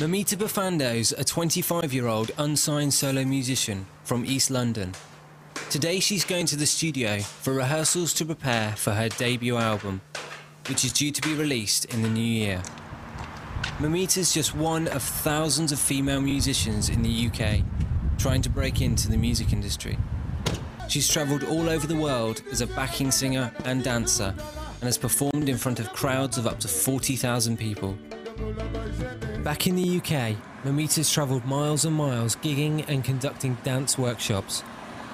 MIMITAH Bofando's a 25-year-old unsigned solo musician from East London. Today she's going to the studio for rehearsals to prepare for her debut album, which is due to be released in the new year. MIMITAH's just one of thousands of female musicians in the UK trying to break into the music industry. She's travelled all over the world as a backing singer and dancer and has performed in front of crowds of up to 40,000 people. Back in the UK, MIMITAH's travelled miles and miles gigging and conducting dance workshops,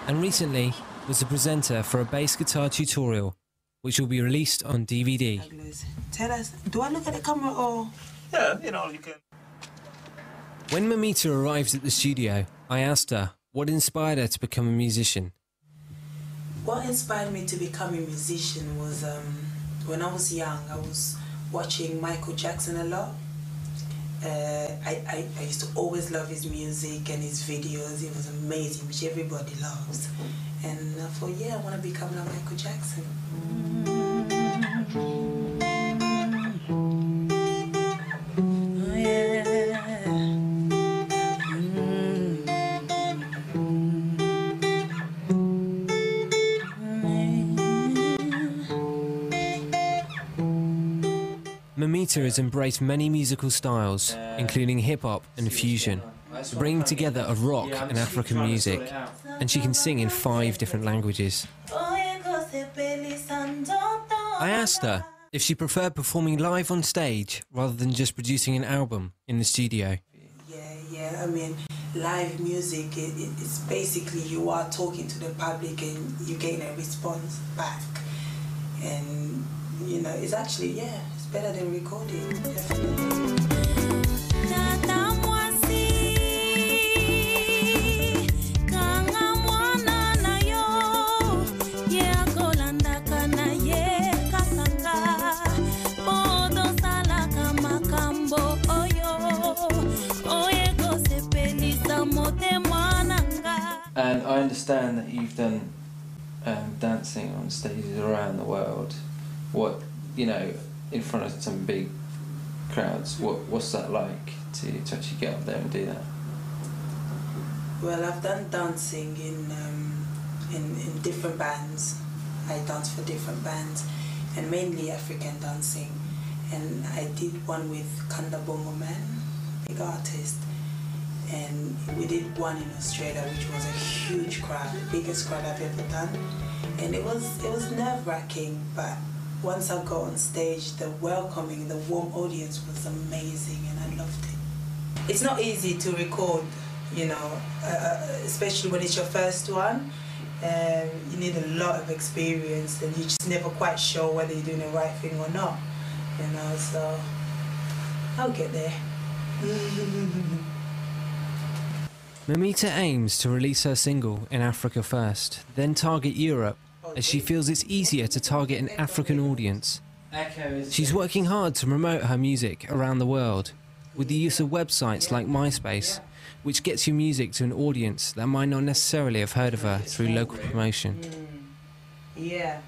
and recently was a presenter for a bass guitar tutorial which will be released on DVD. Tell us, do I look at the camera or...? Yeah, you know, you can. When MIMITAH arrived at the studio, I asked her what inspired her to become a musician. What inspired me to become a musician was when I was young, I was watching Michael Jackson a lot. I used to always love his music and his videos. It was amazing, which everybody loves. And I thought, yeah, I want to become like Michael Jackson. MIMITAH has embraced many musical styles, including hip-hop and fusion, bringing together of rock and African music, and she can sing in 5 different languages. I asked her if she preferred performing live on stage rather than just producing an album in the studio. Yeah, I mean, live music, it's basically you are talking to the public and you gain a response back. And, you know, it's actually, yeah, it's better than recording, definitely. And I understand that you've done dancing on stages around the world. What, you know, in front of some big crowds, what's that like to actually get up there and do that? Well, I've done dancing in different bands. I dance for different bands, and mainly African dancing. And I did one with Kanda Bongo Man, big artist. And we did one in Australia, which was a huge crowd, the biggest crowd I've ever done. And it was nerve-wracking, but once I got on stage, the welcoming, the warm audience was amazing, and I loved it. It's not easy to record, you know, especially when it's your first one. You need a lot of experience, and you're just never quite sure whether you're doing the right thing or not, you know, so I'll get there. MIMITAH aims to release her single in Africa first, then target Europe, as she feels it's easier to target an African audience. She's working hard to promote her music around the world, with the use of websites like MySpace, which gets your music to an audience that might not necessarily have heard of her through local promotion. Yeah.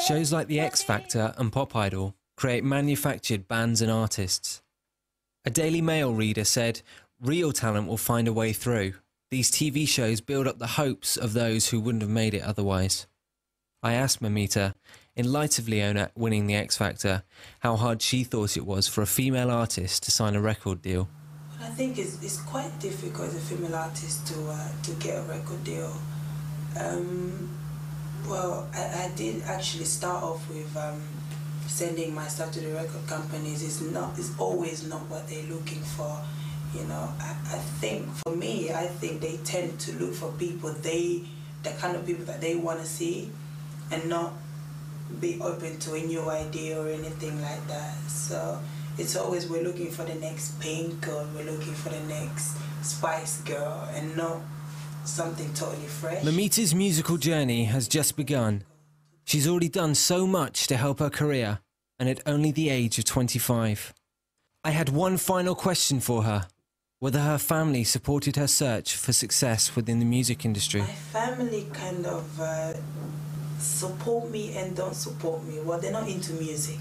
Shows like The X Factor and Pop Idol create manufactured bands and artists. A Daily Mail reader said, "Real talent will find a way through. These TV shows build up the hopes of those who wouldn't have made it otherwise." I asked MIMITAH, in light of Leona winning The X Factor, how hard she thought it was for a female artist to sign a record deal. I think it's quite difficult as a female artist to get a record deal. Well, I did actually start off with sending my stuff to the record companies. It's always not what they're looking for. You know, I think for me, I think they tend to look for people the kind of people that they want to see, and not be open to a new idea or anything like that. So it's always we're looking for the next Pink, or we're looking for the next Spice Girl, and not something totally fresh. MIMITAH's musical journey has just begun. She's already done so much to help her career, and at only the age of 25. I had one final question for her. whether her family supported her search for success within the music industry. My family kind of support me and don't support me. Well, they're not into music,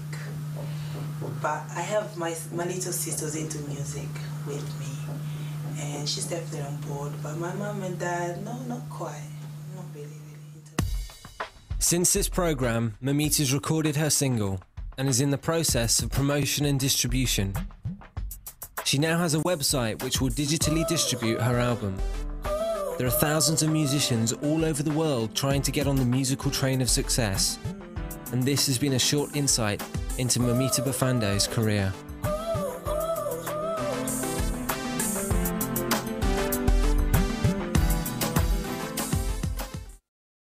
but I have my little sister's into music with me, and she's definitely on board. But my mum and dad, no, not quite, not really into it. Since this program, MIMITAH's recorded her single and is in the process of promotion and distribution. She now has a website which will digitally distribute her album. There are thousands of musicians all over the world trying to get on the musical train of success, and this has been a short insight into MIMITAH Bofando's career.